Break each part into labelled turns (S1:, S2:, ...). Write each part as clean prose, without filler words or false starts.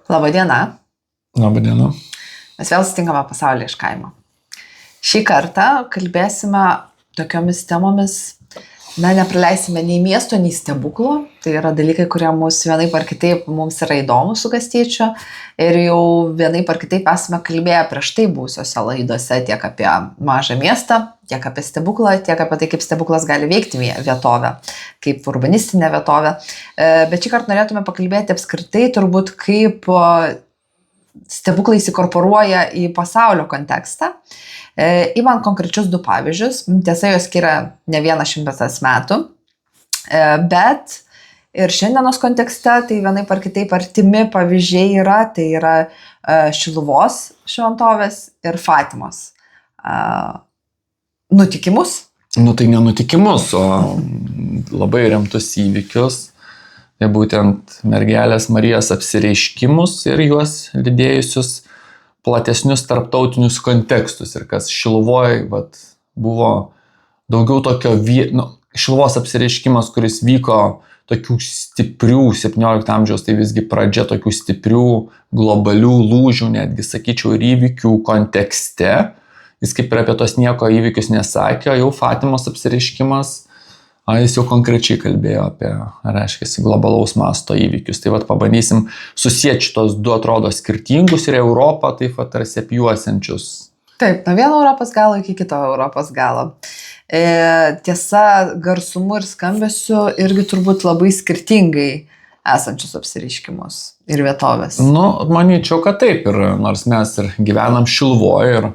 S1: Labadiena.
S2: Labadiena.
S1: Mes vėl sutinkame pasaulį iš kaimo. Šį kartą kalbėsime tokiomis temomis, nepraleisime nei miesto, nei stebuklo. Tai yra dalykai, kurie vienaip ar kitaip mums yra įdomus su Kastyčiu. Ir jau vienaip ar kitaip esame kalbėję prieš tai būsiuose laidose tiek apie mažą miestą, tiek apie stebuklą, tiek apie tai, kaip stebuklas gali veikti vietovę, kaip urbanistinė vietovė. Bet šį kartą norėtume pakalbėti apskritai turbūt, kaip stebuklai įsikorporuoja į pasaulio kontekstą. Įman konkrečius 2 pavyzdžius, tiesa, jos skiria ne 100 metų, bet ir šiandienos kontekste tai vienaip ar kitaip artimi pavyzdžiai yra, tai yra Šiluvos šventovės ir Fatimos nutikimus.
S2: Tai nenutikimus, o labai rimtus įvykius. Tai būtent mergelės Marijos apsireiškimus ir juos lydėjusius platesnius tarptautinius kontekstus. Ir kas Šiluvoje buvo daugiau tokio, Šiluvos apsireiškimas, kuris vyko tokių stiprių 17 amžiaus, tai visgi pradžia tokių stiprių globalių lūžių, netgi sakyčiau, ir įvykių kontekste. Jis kaip ir apie tos nieko įvykius nesakė, jau Fatimos apsireiškimas, jis jau konkrečiai kalbėjo apie, reiškia, globalaus masto įvykius. Tai pabandysim susieti šitos 2 atrodo skirtingus ir Europą, taip tarsi apjuosiančius.
S1: Taip, nuo vieno Europos galo iki kito Europos galo. Tiesa, garsumu ir skambesiu irgi turbūt labai skirtingai esančius apsireiškimus ir vietovės.
S2: Manyčiau, kad taip. Ir nors mes ir gyvenam Šiluvoje ir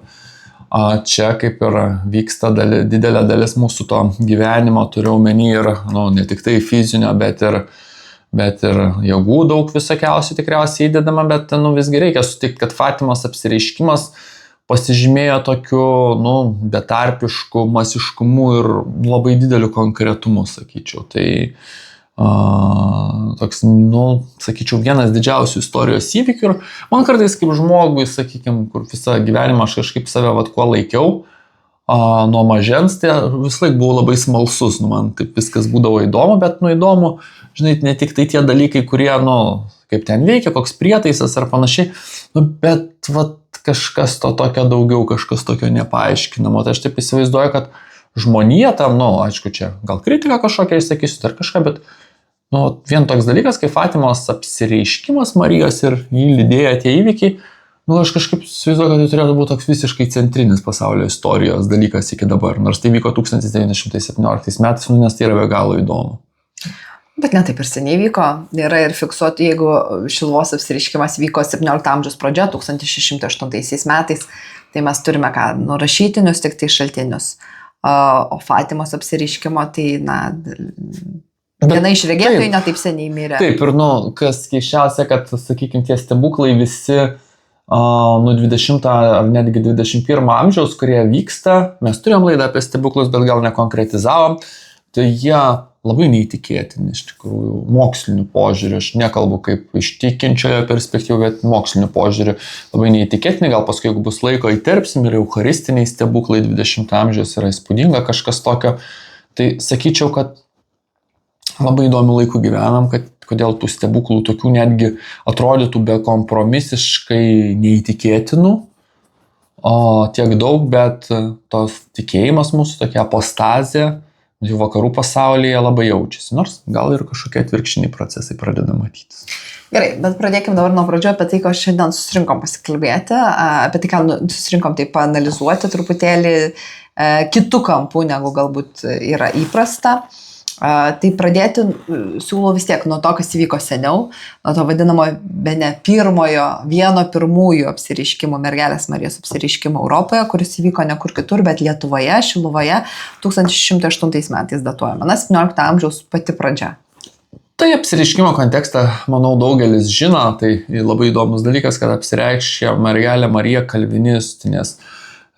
S2: čia kaip ir vyksta didelė dalis mūsų to gyvenimo, turiu omeny ir ne tik tai fizinio, bet ir jėgų daug visokiausių tikriausiai įdedama, bet visgi reikia sutikti, kad Fatimos apsireiškimas pasižymėjo tokiu betarpišku masiškumu ir labai dideliu konkretumu, sakyčiau. Tai toks, sakyčiau, vienas didžiausių istorijos įvykių ir man kartais kaip žmogui, sakykime, kur visą gyvenimą aš kažkaip save kuo laikiau nuo mažens, tai vis laik buvau labai smalsus, man taip viskas būdavo įdomu, bet įdomu, žinai, ne tik tai tie dalykai, kurie, kaip ten veikia, koks prietaisas ar panašiai, bet kažkas to tokio daugiau, kažkas tokio nepaaiškinamo. Tai aš taip įsivaizduoju, kad žmonija tam, aišku, čia gal kritika kažkokia įsakysiu ar kažką, bet vien toks dalykas, kaip Fatimos apsireiškimas Marijos ir jį lydėję tie įvykiai, aš kažkaip įsivaizduoju, kad tai turėtų būti toks visiškai centrinis pasaulio istorijos dalykas iki dabar, nors tai vyko 1917 metais, nes tai yra be galo įdomu.
S1: Bet ne taip ir seniai vyko, yra ir fiksuoti, jeigu Šiluvos apsireiškimas vyko 17 amžiaus pradžia, 1608 metais, tai mes turime rašytinius tik tai šaltinius, o Fatimos apsireiškimo tai, viena iš regėtojų netaip seniai mirė.
S2: Taip, ir kas keiščiausia, kad, sakykime, tie stebuklai visi 20 ar netgi 21 amžiaus, kurie vyksta, mes turėjom laidą apie stebuklus, bet gal nekonkretizavom, tai jie labai neįtikėtini, iš tikrųjų, moksliniu požiūriu. Aš nekalbu kaip iš tikinčiojo perspektyvų, bet moksliniu požiūriu labai neįtikėtini. Gal paskui, jeigu bus laiko, įterpsim ir eucharistiniai stebuklai 20 amžiaus yra įspūdinga kažkas tokio. Tai sakyčiau, kad labai įdomių laikų gyvenam, kad kodėl tų stebuklų tokių netgi atrodytų bekompromisiškai neįtikėtinų, tiek daug, bet tos tikėjimas mūsų, tokia apostazė, vakarų pasaulyje labai jaučiasi, nors gal ir kažkokie atvirkštiniai procesai pradeda matytis.
S1: Gerai, bet pradėkime dabar nuo pradžio apie tai, ko šiandien susirinkom pasikalbėti, apie tai, ką susirinkom taip analizuoti truputėlį kitų kampų, negu galbūt yra įprasta. Tai pradėti siūlau vis tiek nuo to, kas įvyko seniau, nuo to vadinamo bene vieno pirmųjų apsireiškimų, mergelės Marijos apsireiškimų Europoje, kuris įvyko ne kur kitur, bet Lietuvoje, Šiluvoje, 1608 metais datuojama, 17 amžiaus pati pradžia.
S2: Tai apsireiškimo kontekstą, manau, daugelis žino, tai labai įdomus dalykas, kad apsireiškė mergelė Marija kalvinistinės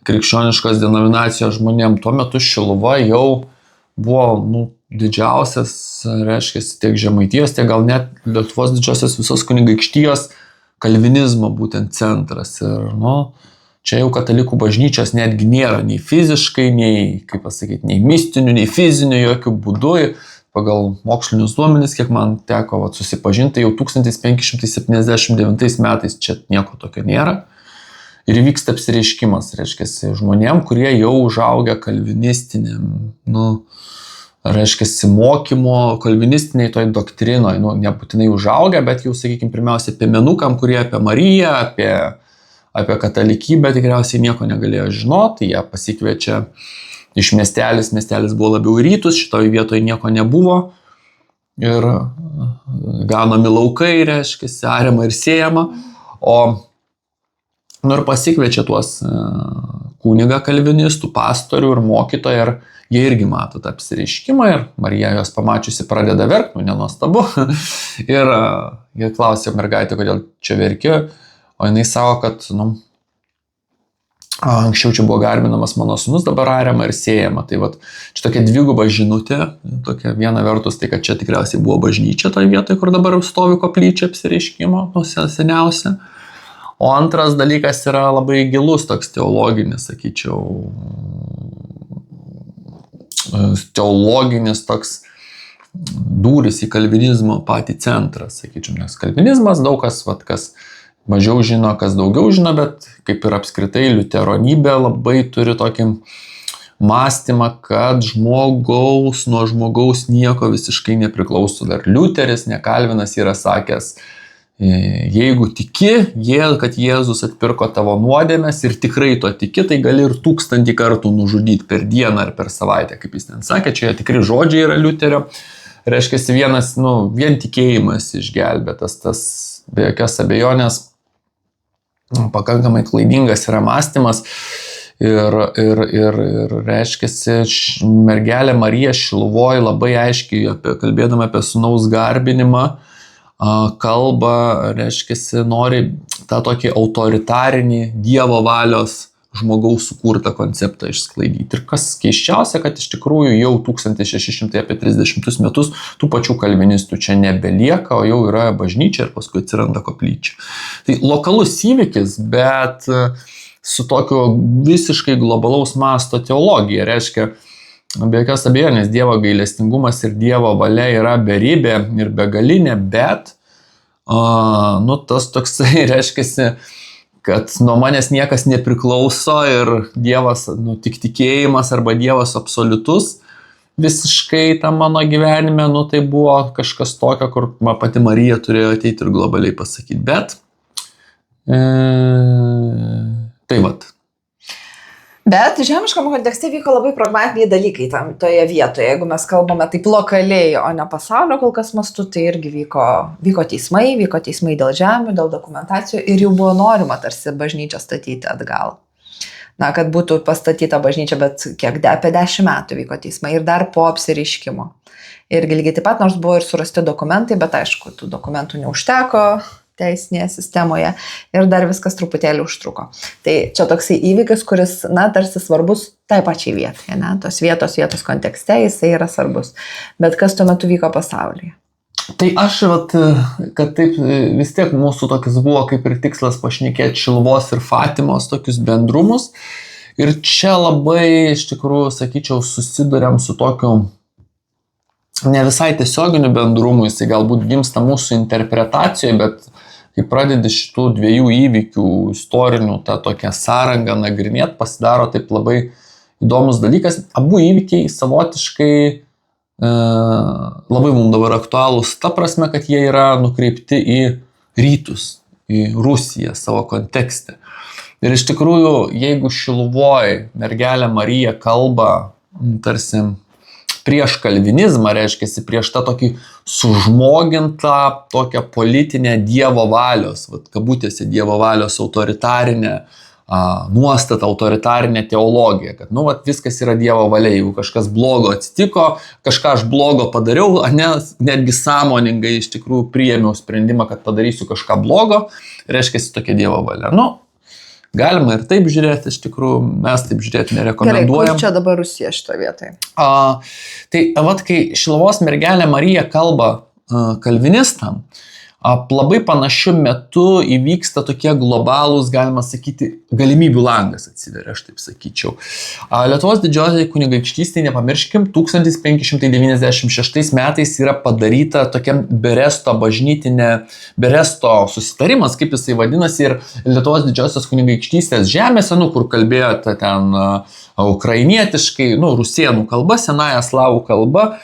S2: krikščioniškos denominacijos žmonėm. Tuo metu Šiluva jau buvo, didžiausias, reiškia, tiek Žemaitijos, tiek gal net Lietuvos didžiosios visos kunigaikštijos kalvinizmo būtent centras. Ir, čia jau katalikų bažnyčios netgi nėra nei fiziškai, nei, kaip pasakyti, nei mistinių, nei fizinių jokių būdų. pagal mokslinius duomenis, kiek man teko susipažinti, jau 1579 metais čia nieko tokio nėra. Ir vyksta apsireiškimas, reiškia, žmonėm, kurie jau užaugę kalvinistiniam, reiškia, mokymo, kalvinistiniai toj doktrinoje, nebūtinai užaugę, bet jau, sakykime, pirmiausia, piemenukam, kurie apie Mariją, apie katalikybę tikriausiai nieko negalėjo žinoti, jie pasikviečia iš miestelis buvo labiau į rytus, šitoje vietoje nieko nebuvo ir ganomi laukai, reiškia, ariama ir siejama, ir pasikviečia tuos kunigą kalvinistų, pastorių ir mokytoją ir jie irgi mato tą apsireiškimą ir Marija jos pamačiusi pradeda verkti, nenuostabu. Ir jie klausė mergaitę, kodėl čia verki, o jinai sako, kad anksčiau čia buvo garbinamas mano sūnus, dabar ariama ir siejama. Tai čia tokia dviguba žinutė, tokia viena vertus, tai kad čia tikriausiai buvo bažnyčia toje vietoje, kur dabar stovi koplyčia apsireiškimo, seniausia. O antras dalykas yra labai gilus toks teologinis, sakyčiau, teologinis toks dūris į kalvinizmo patį centrą, sakyčiau, nes kalvinizmas daug kas mažiau žino, kas daugiau žino, bet kaip ir apskritai liuteronybė labai turi tokį mąstymą, kad nuo žmogaus nieko visiškai nepriklauso. Dar Liuteris, ne Kalvinas yra sakęs, jeigu tiki, kad Jėzus atpirko tavo nuodėmes ir tikrai to tiki, tai gali ir 1000 kartų nužudyti per dieną ar per savaitę, kaip jis ten sakė, čia tikri žodžiai yra Liuterio. Reiškia, vien tikėjimas išgelbėtas, tas be jokios abejonės pakankamai klaidingas yra mąstymas ir reiškia, mergelė Marija Šiluvoj labai aiškiai kalbėdama apie sūnaus garbinimą kalba, reiškia, nori tą tokį autoritarinį Dievo valios žmogaus sukurtą konceptą išsklaidyti. Ir kas keisčiausia, kad iš tikrųjų jau 1630 metus tų pačių kalvinistų čia nebelieka, o jau yra bažnyčia ir paskui atsiranda koplyčia. Tai lokalus įvykis, bet su tokiu visiškai globalaus masto teologija. Reiškia, be jokios abejonės Dievo gailestingumas ir Dievo valia yra beribė ir begalinė, bet tas toksai reiškia, kad nuo manęs niekas nepriklauso ir Dievas, tik tikėjimas arba Dievas absoliutus visiškai tam mano gyvenime, tai buvo kažkas tokio, kur pati Marija turėjo ateiti ir globaliai pasakyti. Bet tai
S1: Bet žemiškame kontekste vyko labai pragmatiniai dalykai toje vietoje. Jeigu mes kalbame taip lokaliai, o ne pasaulio kol kas mastu, tai irgi vyko teismai dėl žemių, dėl dokumentacijų ir jau buvo norima tarsi bažnyčią statyti atgal. Kad būtų pastatyta bažnyčia, bet apie 10 metų vyko teismai ir dar po apsireiškimo. Ir lygiai taip pat, nors buvo ir surasti dokumentai, bet aišku, tų dokumentų neužteko teisinėje sistemoje ir dar viskas truputėlį užtruko. Tai čia toksai įvykis, kuris, tarsi svarbus tai pačiai vietai, tos vietos kontekste jisai yra svarbus. Bet kas tuo metu vyko pasaulyje?
S2: Tai aš, kad taip vis tiek mūsų tokis buvo kaip ir tikslas pašnekėti Šiluvos ir Fatimos tokius bendrumus. Ir čia labai, iš tikrųjų, sakyčiau, susiduriam su tokiu ne visai tiesioginiu bendrumu, jisai galbūt gimsta mūsų interpretacijoje, bet kai pradedi šitų dviejų įvykių istorinių tą tokią sąrangą nagrinėti, pasidaro taip labai įdomus dalykas. Abu įvykiai savotiškai labai mums dabar aktualūs ta prasme, kad jie yra nukreipti į rytus, į Rusiją savo kontekste. Ir iš tikrųjų, jeigu Šiluvoj mergelė Marija kalba tarsi prieš kalvinizmą, reiškia, prieš tą tokį sužmogintą tokią politinę Dievo valios, kabutėse Dievo valios autoritarinę nuostatą, autoritarinę teologiją, kad viskas yra Dievo valia, jeigu kažkas blogo atsitiko, kažką aš blogo padariau, netgi sąmoningai iš tikrųjų priėmiau sprendimą, kad padarysiu kažką blogo, reiškia, tokia Dievo valia. Galima ir taip žiūrėti, iš tikrųjų, mes taip žiūrėti nerekomenduojam.
S1: Gerai, kur čia dabar Rusija šitoje vietoje?
S2: Tai kai Šiluvos mergelė Marija kalba kalvinistam, labai panašiu metu įvyksta tokie globalūs, galima sakyti, galimybių langas atsiveria, aš taip sakyčiau. Lietuvos didžiosiai kunigaikštystė, nepamirškim, 1596 metais yra padaryta tokia Beresto susitarimas, kaip jisai vadinasi, ir Lietuvos didžiosios kunigaikštystės žemėse, kur kalbėjote ten ukrainietiškai, rusėnų kalba, senąją slavų kalba,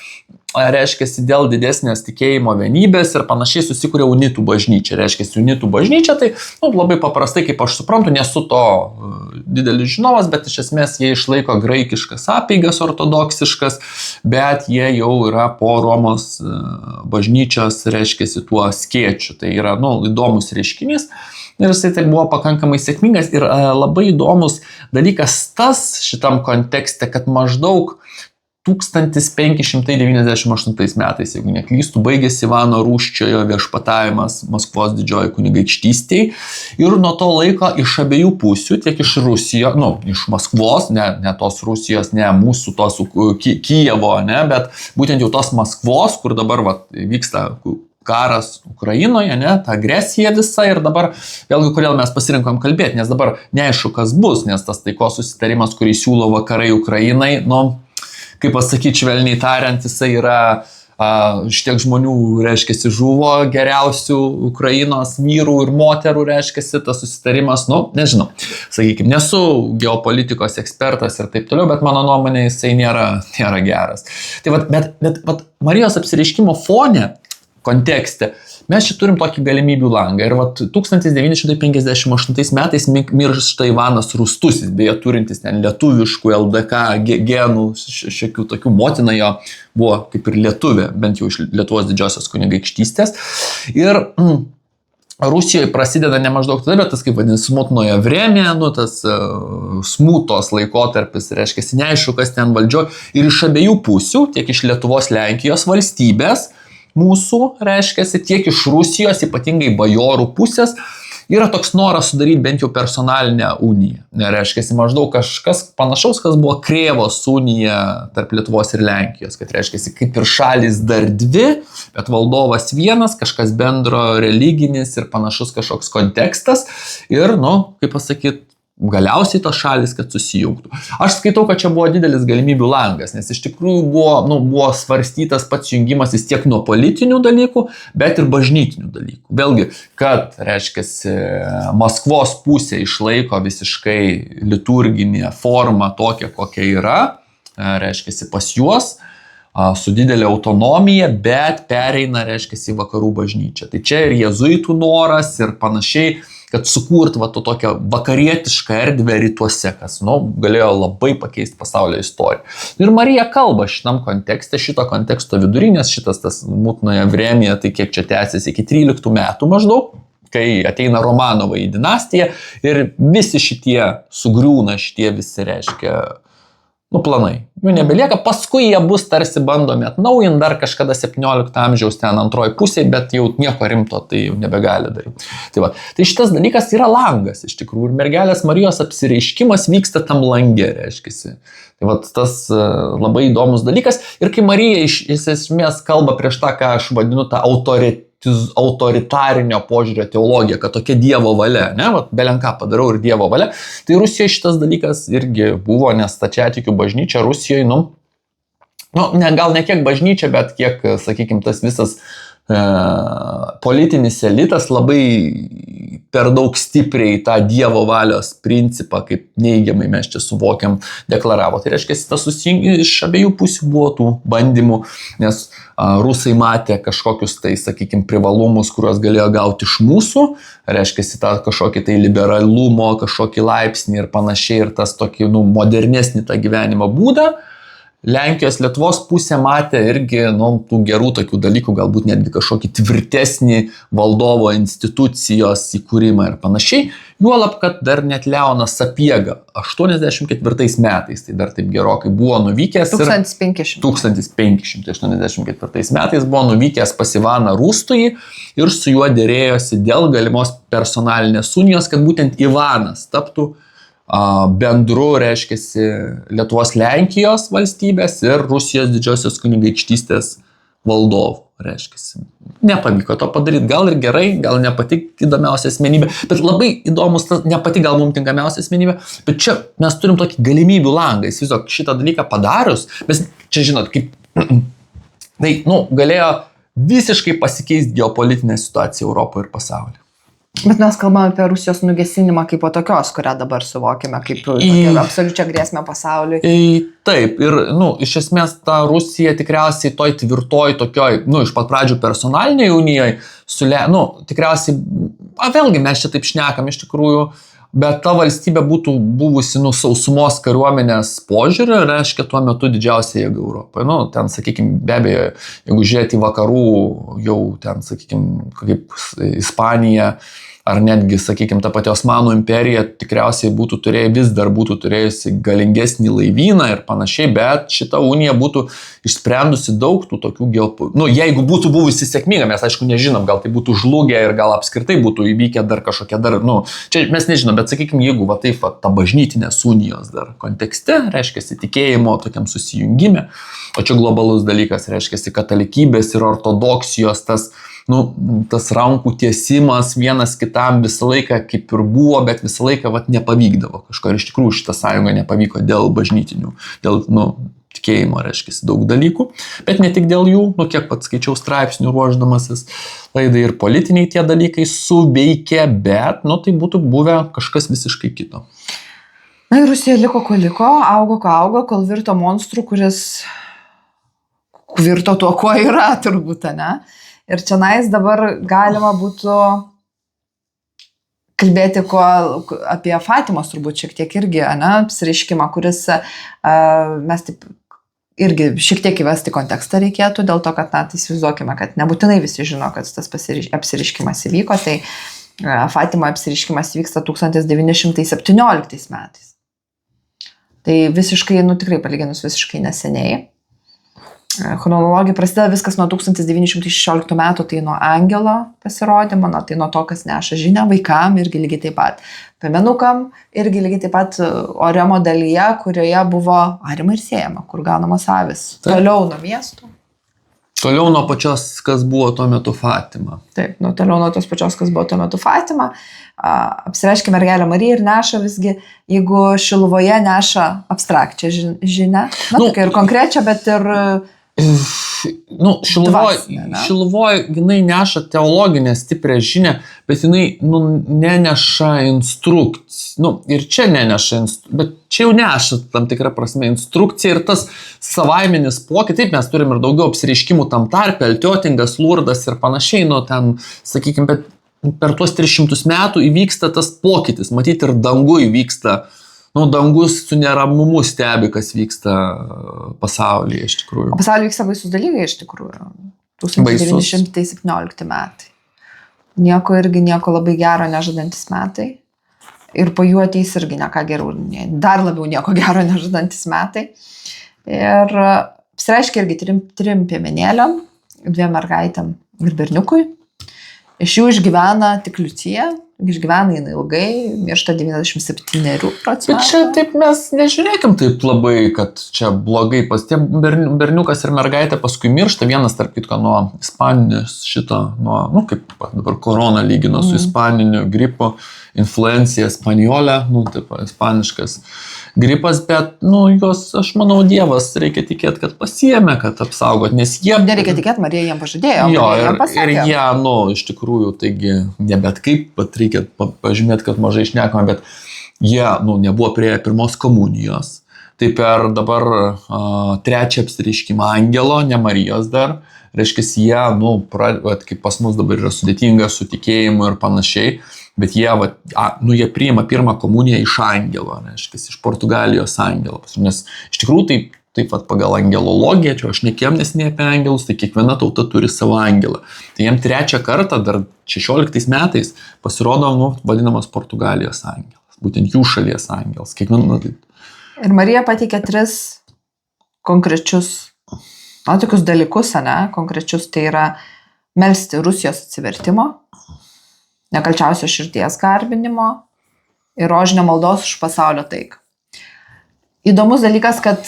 S2: reiškia, dėl didesnės tikėjimo vienybės ir panašiai susikūrė unitų bažnyčia. Reiškia, unitų bažnyčia, tai labai paprastai, kaip aš suprantu, nesu to didelis žinovas, bet iš esmės jie išlaiko graikiškas apeigas ortodoksiškas, bet jie jau yra po Romos bažnyčios, reiškia, tuo skėčiu. Tai yra, įdomus reiškinys. Ir jisai tai buvo pakankamai sėkmingas ir labai įdomus dalykas tas šitam kontekste, kad maždaug 1598 metais, jeigu neklystu, baigėsi Ivano Rūsčiojo viešpatavimas Maskvos didžioji kunigaikštystėje ir nuo to laiko iš abiejų pusių, tiek iš Rusijos, iš Maskvos, ne tos Rusijos, ne mūsų tos Kijevo, bet būtent jau tos Maskvos, kur dabar vyksta karas Ukrainoje, ta agresija visa ir dabar, vėlgi, kodėl mes pasirinkom kalbėti, nes dabar neaišku, kas bus, nes tas taikos susitarimas, kurį siūlo vakarai Ukrainai, kaip pasakyti, švelniai tariant, jisai yra šitiek žmonių, reiškia, žuvo geriausių Ukrainos vyrų ir moterų, reiškia, tas susitarimas, nežinau, sakykime, nesu geopolitikos ekspertas ir taip toliau, bet mano nuomonė jisai nėra geras. Tai bet Marijos apsireiškimo fone, kontekste, mes čia turim tokį galimybių langą ir 1958 metais miršta Ivanas Rūstusis, beje turintis ten lietuviškų LDK genų, šiokių tokių, motina jo buvo kaip ir lietuvė, bent jau iš Lietuvos didžiosios kunigaikštystės. Ir Rusijoje prasideda ne maždaug tada, bet tas, kaip vadinasi, smutnojo vremė, tas smutos laikotarpis, reiškia, neaišku, kas ten valdžio, ir iš abiejų pusių, tiek iš Lietuvos, Lenkijos valstybės, mūsų, reiškia, tiek iš Rusijos, ypatingai bajorų pusės, yra toks noras sudaryti bent jau personalinę uniją. Reiškia, maždaug kažkas panašaus, kas buvo Krėvos unija tarp Lietuvos ir Lenkijos, kad reiškia, kaip ir šalis dar dvi, bet valdovas vienas, kažkas bendro religinis ir panašus kažkoks kontekstas ir, kaip pasakyti, galiausiai tos šalis, kad susijungtų. Aš skaitau, kad čia buvo didelis galimybių langas, nes iš tikrųjų buvo svarstytas pats jungimasis tiek nuo politinių dalykų, bet ir bažnytinių dalykų. Vėlgi, kad, reiškia, Maskvos pusė išlaiko visiškai liturginę formą tokią, kokia yra, reiškia, pas juos, su didelė autonomija, bet pereina, reiškia, į vakarų bažnyčią. Tai čia ir jėzuitų noras ir panašiai, kad sukurt tokią vakarietišką erdvę rytuose, kas, galėjo labai pakeisti pasaulio istoriją. Ir Marija kalba šitam kontekste, šito konteksto vidury, nes šitas tas mutnoje vremėje, tai kiek čia tęsiasi, iki 13 metų maždaug, kai ateina Romanovai dinastiją ir visi šitie sugriūna, šitie visi, reiškia, planai. Jų nebelieka, paskui jie bus tarsi bandomi atnaujinti dar kažkada 17 amžiaus ten antroji pusėje, bet jau nieko rimto tai jau nebegali daryti. Tai šitas dalykas yra langas iš tikrųjų ir mergelės Marijos apsireiškimas vyksta tam lange, reiškia. Tai tas labai įdomus dalykas ir kai Marija iš esmės kalba prieš tą, ką aš vadinu tą autoritarinio požiūrio teologija, kad tokia Dievo valia, belenką padarau ir Dievo valia, tai Rusijoje šitas dalykas irgi buvo, nes stačiatikių bažnyčia Rusijoje, gal ne kiek bažnyčia, bet kiek, sakykime, tas visas politinis elitas labai per daug stipriai tą Dievo valios principą, kaip neigiamai mes čia suvokiam, deklaravo. Tai reiškia, tas iš abiejų pusių buvo tų bandymų, nes rusai matė kažkokius tai, sakykime, privalumus, kuriuos galėjo gauti iš mūsų, reiškia, tą kažkokį tai liberalumo, kažkokį laipsnį ir panašiai, ir tas tokį, modernesnį tą gyvenimo būdą. Lenkijos, Lietuvos pusė matė irgi, tų gerų tokių dalykų, galbūt netgi kažkokį tvirtesnį valdovo institucijos įkūrimą ir panašiai. Juolab, kad dar net Leonas Sapiega 84 metais, tai dar taip gerokai buvo nuvykęs. 1584 metais buvo nuvykęs pas Ivaną Rūstųjį ir su juo dėrėjosi dėl galimos personalinės unijos, kad būtent Ivanas taptų bendru, reiškia, Lietuvos Lenkijos valstybės ir Rusijos didžiosios kunigaikštystės valdovu. reiškia. Nepavyko to padaryti, gal ir gerai, gal ne pati įdomiausia asmenybė, bet labai įdomus, ne pati gal mums tinkamiausia asmenybė, bet čia mes turim tokį galimybių langą, įsivaizduok, šitą dalyką padarius, mes čia žinot, kaip, tai, galėjo visiškai pasikeisti geopolitinę situaciją Europoje ir pasaulyje.
S1: Bet mes kalbame apie Rusijos nugesinimą kaip po tokios, kurią dabar suvokime kaip absoliučią grėsmę pasauliui.
S2: Taip, ir, iš esmės ta Rusija tikriausiai toj tvirtoj tokioj, iš pat pradžių personalinėje unijoje, tikriausiai, vėlgi mes čia taip šnekam iš tikrųjų, bet ta valstybė būtų buvusi sausumos kariuomenės požiūrį, reiškia tuo metu didžiausia jėga Europoje. Ten, sakykime, be abejo, jeigu žiūrėti vakarų, jau ten, sakykime, kaip Ispanija, ar netgi, sakykime, ta pati Osmanų imperija tikriausiai vis dar būtų turėjusi galingesnį laivyną ir panašiai, bet šita unija būtų išsprendusi daug tų tokių jeigu būtų buvusi sėkminga, mes aišku nežinom, gal tai būtų žlugę ir gal apskritai būtų įvykę dar kažkokie čia mes nežinom, bet sakykime, jeigu ta bažnytinės unijos dar kontekste, reiškia tikėjimo tokiam susijungime, o čia globalus dalykas, reiškia katalikybės ir ortodoksijos tas rankų tiesimas vienas kitam visą laiką kaip ir buvo, bet visą laiką nepavykdavo kažko ir iš tikrųjų šitą sąjungą nepavyko dėl bažnytinių, dėl tikėjimo, reiškia daug dalykų, bet ne tik dėl jų, kiek pats skaičiau straipsnių ruošdamasis laidai ir politiniai tie dalykai suveikė, bet tai būtų buvę kažkas visiškai kito.
S1: Ir Rusija liko, augo, kol virto monstrų, kuris virto tuo, kuo yra turbūt, ne? Ir čionais dabar galima būtų kalbėti apie Fatimos turbūt šiek tiek irgi, apsireiškimą, kuris mes taip irgi šiek tiek įvesti kontekstą reikėtų, dėl to, kad, tai įsivaizduokime, kad nebūtinai visi žino, kad tas apsireiškimas įvyko, tai Fatimo apsireiškimas vyksta 1917 metais. Tai visiškai, tikrai palyginus visiškai neseniai. Chronologija prasideda viskas nuo 1916 metų, tai nuo angelo pasirodymo, tai nuo to, kas neša žinią vaikam irgi lygiai taip pat. Piemenukam irgi lygiai taip pat Oremo dalyje, kurioje buvo ariama ir siejama, kur gaunamos avis. Toliau nuo miestų.
S2: Toliau nuo pačios, kas buvo tuo metu Fatima.
S1: Taip, toliau nuo tos pačios, kas buvo tuo metu Fatima. Apsireiškia mergelė Marija ir neša visgi, jeigu Šiluvoje neša abstrakčią žinią, tokia ir konkrečia, bet ir
S2: Šiluvoj jinai neša teologinę stiprią žinią, bet jinai neneša instrukciją. Ir čia neneša, bet čia jau neša tam tikrą prasme instrukciją ir tas savaiminis pokytis. Taip, mes turim ir daugiau apsireiškimų tam tarpe, Altiotingas, Lurdas ir panašiai, ten, sakykime, bet per tuos 300 metų įvyksta tas pokytis, matyti ir dangui vyksta. Dangus su neramumu stebi, kas vyksta pasaulyje iš tikrųjų.
S1: Pasaulyje vyksta baisus dalykai iš tikrųjų. 1917 metai. Nieko labai gero nežadantis metai. Ir po jų ateis irgi neką geriau, dar labiau nieko gero nežadantis metai. Ir apsireiškia irgi trim piemenėliam, 2 mergaitėm ir berniukui. Iš jų išgyvena tik Liucija, išgyvena jinai ilgai, miršta 97%.
S2: Bet čia taip mes nežiūrėkim taip labai, kad čia blogai pas tie berniukas ir mergaitė paskui miršta, vienas tarp kitko nuo ispaninės kaip dabar korona lygino su ispaniniu gripu, influencija spaniolė, taip ispaniškas gripas, bet, juos, aš manau, Dievas reikia tikėti, kad pasiėmė, kad apsaugot, nes jie...
S1: Nereikia tikėti, Marija jiems pažadėjo.
S2: Jo, ir jie, iš tikrųjų, taigi, ne bet kaip, bet reikia pažymėti, kad mažai šnekame, bet jie, nebuvo prie pirmos komunijos. Tai per dabar 3 apsireiškimą angelo, ne Marijos dar, reiškia, jie, kaip pas mus dabar yra sudėtinga su tikėjimu ir panašiai, bet jie priima pirmą komuniją iš angelo, reiškia, iš Portugalijos angelo. Nes iš tikrųjų taip pagal angelologiją, čia aš nekėjom nesnei apie angelus, tai kiekviena tauta turi savo angelą. Tai jiem 3 kartą, dar 16 metais, pasirodo, vadinamas Portugalijos angelas, būtent jų šalies angelas.
S1: Ir Marija pateikė 3 konkrečius, tokius dalykus, konkrečius, tai yra melsti Rusijos atsivertimo, nekalčiausio širdies garbinimo ir rožinio maldos už pasaulio taiką. Įdomus dalykas, kad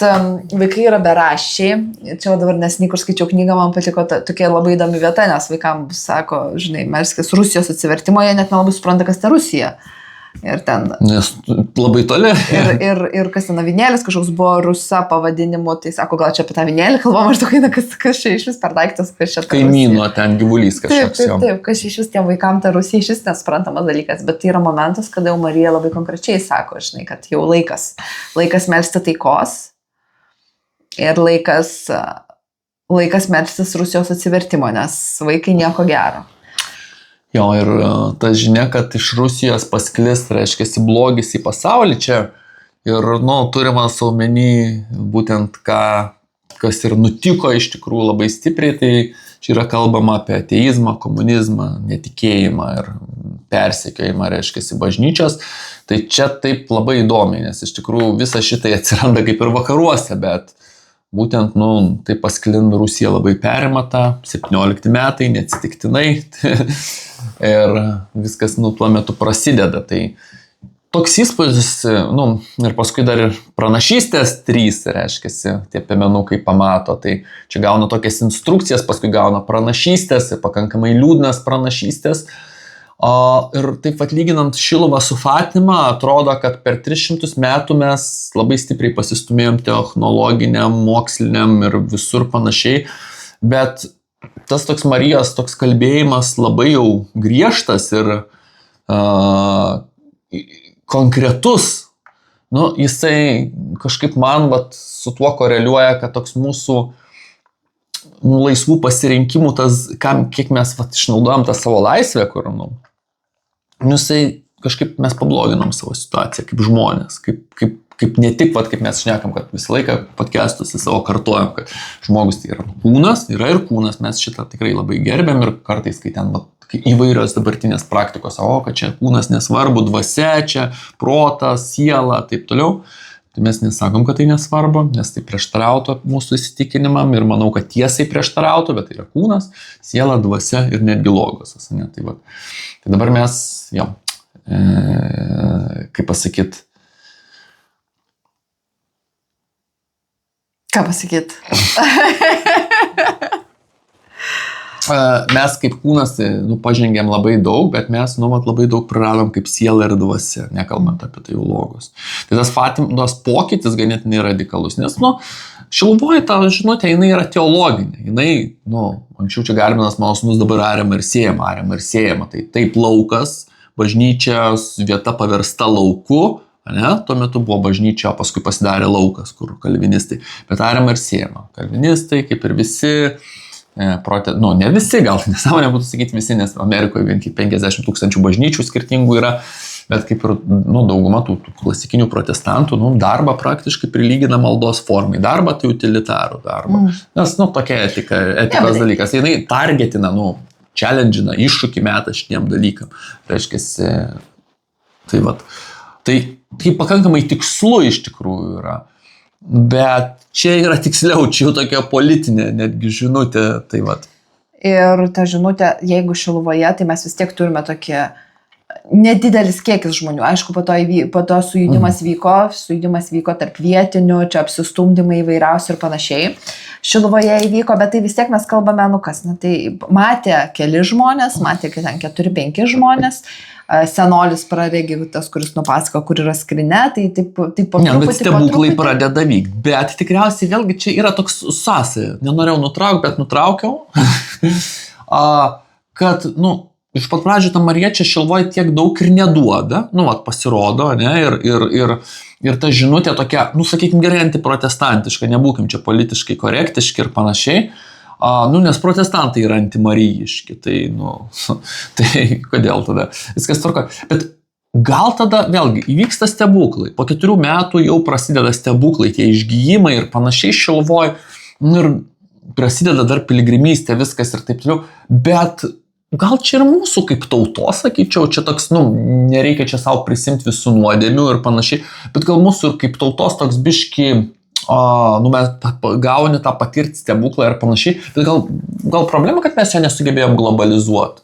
S1: vaikai yra beraščiai. Čia dabar neseniai, kur skaičiau knygą, man patiko tokia labai įdomi vieta, nes vaikams sako, žinai, melskis Rusijos atsivertimo, jie net nelabai supranta, kas ta Rusija. Ir ten.
S2: Nes labai toli.
S1: Ir kas ten avinėlis, kažkoks buvo rusa pavadinimu, tai sako, gal čia apie tą avinėlį kalbama, aš tokia, kas čia iš vis per daiktas, kas čia.
S2: Kaimyno ten gyvulys kažkoks.
S1: Taip, kas iš vis tiem vaikam ta Rusija iš vis nesuprantamas dalykas, bet tai yra momentas, kada jau Marija labai konkrečiai sako, žinai, kad jau laikas melsti taikos ir laikas melstis Rusijos atsivertimo, nes vaikai nieko gero.
S2: Jo, ir ta žinia, kad iš Rusijos pasklis, reiškia, blogis į pasaulį čia ir, turimas omeny būtent kas ir nutiko iš tikrųjų labai stipriai, tai čia yra kalbama apie ateizmą, komunizmą, netikėjimą ir persekiojimą, reiškia, bažnyčios. Tai čia taip labai įdomiai, nes iš tikrųjų visa šitai atsiranda kaip ir vakaruose, bet būtent, tai pasklinda Rusija labai perima tą, 17 metai, neatsitiktinai. Ir viskas, tuo metu prasideda. Tai toks įspūdis, ir paskui dar ir pranašystės 3, reiškia, tie piemenukai pamato. Tai čia gauna tokias instrukcijas, paskui gauna pranašystės ir pakankamai liūdnas pranašystės. Ir taip atlyginant Šiluvą su Fatima, atrodo, kad per 300 metų mes labai stipriai pasistumėjom technologiniam, moksliniam ir visur panašiai, bet tas toks Marijos toks kalbėjimas labai jau griežtas ir konkretus, jisai kažkaip man su tuo koreliuoja, kad toks mūsų laisvų pasirinkimų, kiek mes išnaudojam tą savo laisvę, kur, jisai kažkaip mes pabloginam savo situaciją kaip žmonės, kaip ne tik, kaip mes šnekam, kad visą laiką podcastuose savo kartuojam, kad žmogus tai yra kūnas, yra ir kūnas, mes šitą tikrai labai gerbiam ir kartais, kai ten įvairios dabartinės praktikos, kad čia kūnas nesvarbu, dvasia, čia protas, siela, taip toliau. Tai mes nesakom, kad tai nesvarbu, nes tai prieštarautų mūsų įsitikinimam ir manau, kad tiesai prieštarautų, bet tai yra kūnas, siela, dvasia ir netgi logosas. Tai dabar mes, kaip pasakyt.
S1: Ką pasakyt?
S2: Mes kaip kūnas pažengėm labai daug, bet mes labai daug praradom kaip siela ir dvasia, nekalbant apie tai logos. Tai tas Fatimos pokytis ganėtinai radikalus, nes Šiluvoje ta žinutė, jinai yra teologinė. Jinai, anksčiau čia Garbinas mano sūnus dabar ariama ir siejama. Tai taip laukas, bažnyčios vieta paversta lauku, tuo metu buvo bažnyčia, o paskui pasidarė laukas, kur kalvinistai. Bet ariama ir siejama. Kalvinistai, kaip ir visi, ne visi, gal nesąmonė būtų sakyti visi, nes Amerikoje vien 50 000 bažnyčių skirtingų yra, bet kaip ir dauguma tų klasikinių protestantų darbą praktiškai prilygina maldos formai. Darbą tai utilitarų darbą. Nes tokia etikos dalykas. Jinai targetina, challenge'ina, iššūkį metą šitiem dalykam. Reiškiasi, tai pakankamai tikslu iš tikrųjų yra. Bet čia yra tiksliau, čia jau tokia politinė netgi žinutė.
S1: Ir ta žinutė, jeigu Šiluvoje, tai mes vis tiek turime tokie nedidelis kiekis žmonių. Aišku, po to sujudimas vyko tarp vietinių, čia apsistumdymai įvairiausi ir panašiai. Šiluvoje įvyko, bet tai vis tiek mes kalbame, tai matė keli žmonės, matė ten 4-5 žmonės. Senolis praregė, tas, kuris nupasako, kur yra skrinė, tai taip po truputį.
S2: Bet stebuklai pradeda vykti. Bet tikriausiai vėlgi čia yra toks sąsaja. Nenorėjau nutraukti, bet nutraukiau. Kad, iš pat pradžių ta Marija čia Šiluvoje tiek daug ir neduoda, pasirodo, ir ta žinutė tokia, sakykim, gerai antiprotestantiška, nebūkim čia politiškai korektiški ir panašiai, nes protestantai yra antimarijiški, tai kodėl tada? Viskas tvarko. Bet gal tada vėlgi įvyksta stebuklai, po 4 metų jau prasideda stebuklai, tie išgijimai ir panašiai Šiluvoje, ir prasideda dar piligrimystė, viskas ir taip toliau, bet gal čia ir mūsų kaip tautos, sakyčiau, čia toks, nereikia čia savo prisimti visų nuodėmių ir panašiai, bet gal mūsų ir kaip tautos toks biški, mes gauni tą patirti stebuklą ir panašiai, bet gal problema, kad mes čia nesugebėjom globalizuoti?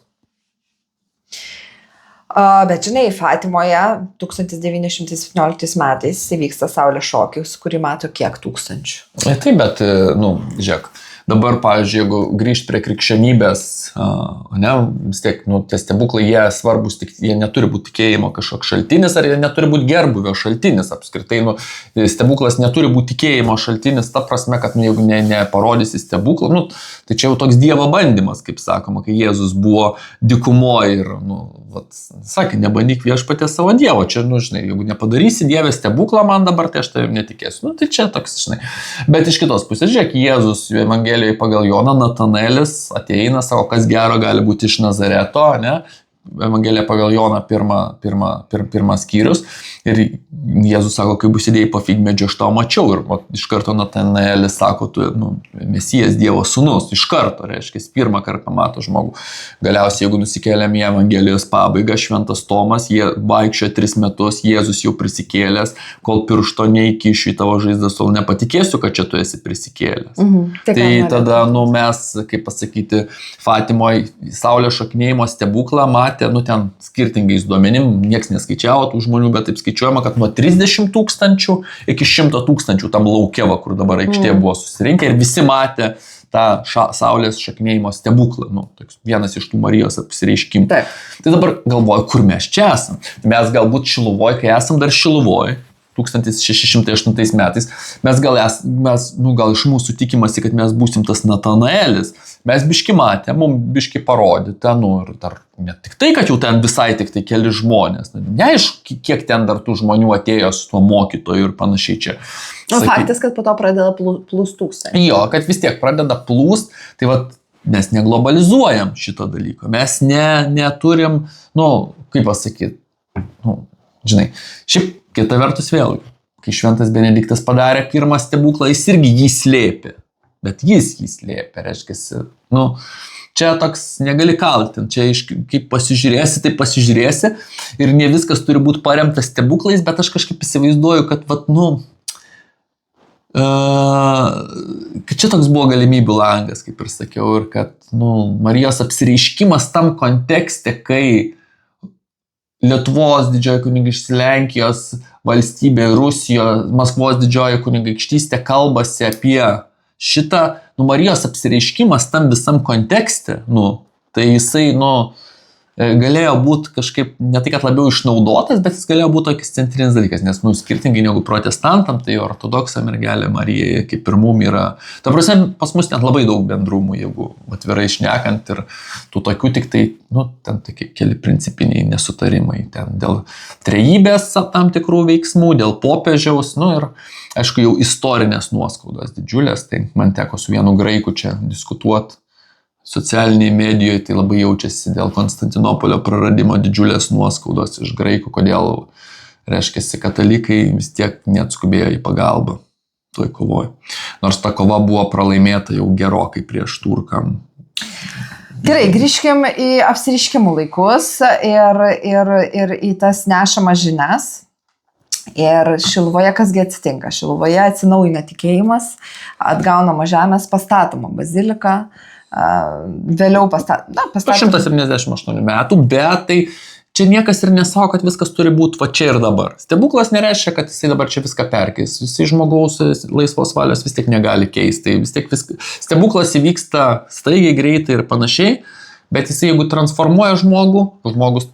S1: Bet žinai, Fatimoje 1917 metais įvyksta Saulės šokis, kurį mato kiek tūkstančių.
S2: Taip, bet, žiūrėk, dabar, pavyzdžiui, jeigu grįžt prie krikščionybės, vis tiek, tie stebuklai, jie svarbus, jie neturi būti tikėjimo kažkoks šaltinis, ar jie neturi būti gerbuvio šaltinis, apskritai, stebuklas neturi būti tikėjimo šaltinis, ta prasme, kad, jeigu neparodysi stebuklą, tai čia jau toks Dievo bandymas, kaip sakoma, kai Jėzus buvo dykumoje ir, sakė, nebandyk viešpatie savo Dievo, čia, žinai, jeigu nepadarysi Dieve stebuklą man dabar, tai aš tavim netikėsiu, tai čia toks, žinai, bet iš kitos pusės, žiūrėk, Jėzus Evangelijoje pagal Joną, Natanaelis ateina, sako, kas gero gali būti iš Nazareto, ne? Evangelija pagal Joną pirmas skyrius ir Jėzus sako, kai bus įdėjai po figmedžio, aš tau mačiau ir iš karto Natanaelis sako, tu Mesijas Dievo sūnus, iš karto, reiškia, pirmą kartą mato žmogų. Galiausiai, jeigu nusikeliam į Evangelijos pabaigą, Šventas Tomas, jie vaikščiojo 3 metus, Jėzus jau prisikėlęs, kol piršto neįkišiu į tavo žaizdas, tol nepatikėsiu, kad čia tu esi prisikėlęs. Tai tada, mes, kaip pasakyti, Fatimoje Saulės šokinėjimo stebuklą matė, ten skirtingais duomenim, nieks neskaičiavo tų žmonių, bet taip skaičiuojama, kad nuo 30 000 iki 100 000 tam laukėva, kur dabar aikštėje buvo susirinkę ir visi matė tą Saulės šokinėjimo stebuklą, vienas iš tų Marijos apsireiškimų. Tai dabar galvoju, kur mes čia esam. Mes galbūt Šiluvoj, kai esam dar Šiluvoj, 1608 metais, mes gal iš mūsų tikimasi, kad mes būsim tas Natanaelis. Mes biški matė, mums biški parodyta, ir dar ne tik tai, kad jau ten visai tik tai keli žmonės. Neaišku, kiek ten dar tų žmonių atėjo su tuo mokytoju ir panašiai čia.
S1: Faktas, kad po to pradeda plūst tūkstančiai.
S2: Jo, kad vis tiek pradeda plūst, tai mes neglobalizuojam šito dalyko. Mes neturim, kaip pasakyti, žinai, šiaip kita vertus vėlgi, kai Šventas Benediktas padarė pirmą stebuklą, jis irgi jį slėpė, bet jis jį slėpė, reiškia, čia toks negali kaltinti, čia kaip pasižiūrėsi, tai pasižiūrėsi ir ne viskas turi būti paremtas stebuklais, bet aš kažkaip įsivaizduoju, kad, kad čia toks buvo galimybių langas, kaip ir sakiau, ir kad, Marijos apsireiškimas tam kontekste, kai Lietuvos didžioji kunigaikštystė, Lenkijos valstybė, Rusijos, Maskvos didžioji kunigaikštystė kalbasi apie šitą, Marijos apsireiškimas tam visam kontekste, tai jisai, galėjo būti kažkaip, ne tai kad labiau išnaudotas, bet jis galėjo būti tokis centrinis dalykas, nes, skirtingai negu protestantam, tai ortodoksam mergelė Marija, kaip ir mum yra, ta prasme, pas mus net labai daug bendrumų, jeigu atvirai šnekant ir tų tokių tik tai, ten tokie keli principiniai nesutarimai, ten dėl trejybės tam tikrų veiksmų, dėl popiežiaus, ir, aišku, jau istorinės nuoskaudos didžiulės, tai man teko su vienu graiku čia diskutuoti, socialiniai medijoje, tai labai jaučiasi dėl Konstantinopolio praradimo didžiulės nuoskaudos iš graikų, kodėl, reiškia, katalikai vis tiek neatskubėjo į pagalbą toj kovoj. Nors ta kova buvo pralaimėta jau gerokai prieš turkam.
S1: Gerai, grįžkim į apsireiškimų laikus ir į tas nešamas žinias. Ir Šiluvoje kasgi atsitinka? Šiluvoje atsinaujina tikėjimas, atgaunama žemės, pastatoma bazilika, vėliau pastatoma.
S2: 178 metų, bet tai čia niekas ir nesako, kad viskas turi būti va čia ir dabar. Stebuklas nereiškia, kad jisai dabar čia viską perkeis. Jisai žmogaus laisvos valios vis tiek negali keisti. Vis tiek stebuklas įvyksta staigiai, greitai ir panašiai, bet jisai jeigu transformuoja žmogus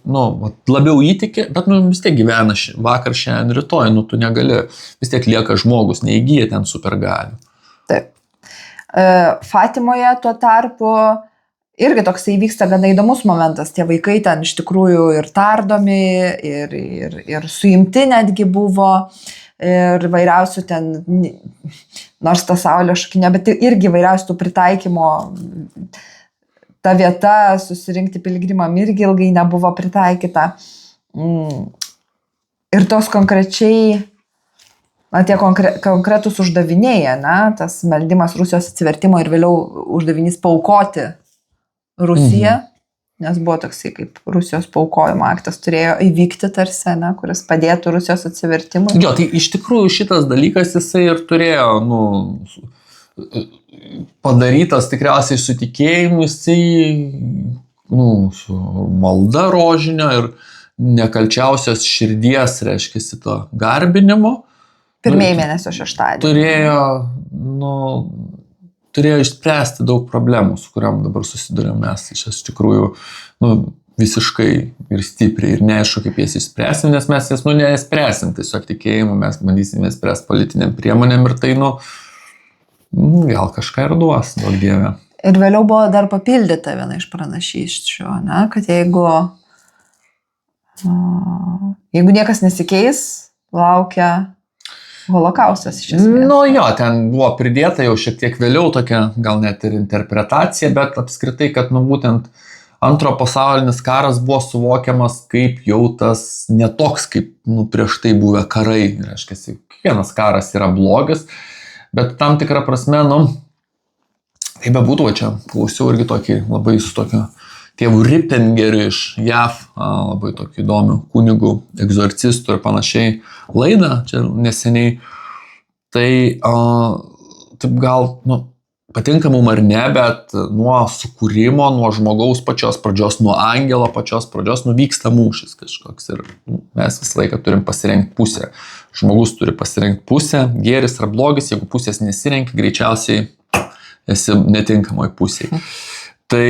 S2: labiau įtiki, bet vis tiek gyvena vakar, šiandien, rytoj, tu negali, vis tiek lieka žmogus, neįgyja ten supergalių.
S1: Taip. Fatimoje tuo tarpu irgi toksai vyksta gana įdomus momentas. Tie vaikai ten iš tikrųjų ir tardomi, ir suimti netgi buvo, ir vairiausių ten, nors ta Saulė šokinė, bet irgi vairiausių tų pritaikymo. Ta vieta susirinkti piligrimam irgi ilgai nebuvo pritaikyta. Ir tos konkrečiai, tie konkretūs uždaviniai, tas meldimas Rusijos atsivertimo ir vėliau uždavinys paaukoti Rusiją, nes buvo toksai kaip Rusijos paaukojimo aktas turėjo įvykti tarsi, kuris padėtų Rusijos atsivertimui.
S2: Jo, tai iš tikrųjų šitas dalykas jisai ir turėjo, padarytas tikriausiai su tikėjimu, jisai, su malda rožinio ir nekalčiausios širdies, reiškia, to garbinimo.
S1: Pirmieji mėnesio šeštadienį.
S2: Turėjo išspręsti daug problemų, su kuriam dabar susidurėm mes. Iš tikrųjų, visiškai ir stipriai ir neaišku, kaip jas išspręsim, nes mes jas, nespręsim tiesiog tikėjimu, mes bandysime spręsti politiniam priemonėm ir tai, gal kažką ir duos, daug dievė.
S1: Ir vėliau buvo dar papildyta viena iš pranašysčių, kad jeigu niekas nesikeis, laukia holokaustas iš esmės.
S2: Ten buvo pridėta jau šiek tiek vėliau tokia gal net ir interpretacija, bet apskritai, kad būtent Antro pasaulinis karas buvo suvokiamas kaip jau tas netoks, kaip prieš tai buvę karai. Reiškia, kiekvienas karas yra blogis, bet tam tikrą prasme, kaip bebūtų, čia klausiau irgi tokį labai su tokiu tėvu Ripengeriu iš JAV, labai tokį įdomių kunigų, egzorcistų ir panašiai laidą, čia neseniai. Tai taip gal, patinka mum ar ne, bet nuo sukūrimo, nuo žmogaus pačios pradžios, nuo angelo pačios pradžios, vyksta mūšis kažkoks ir mes visą laiką turim pasirinkti pusę. Žmogus turi pasirinkti pusę, gėris ar blogis, jeigu pusės nesirenki, greičiausiai esi netinkamoj pusėje. Tai,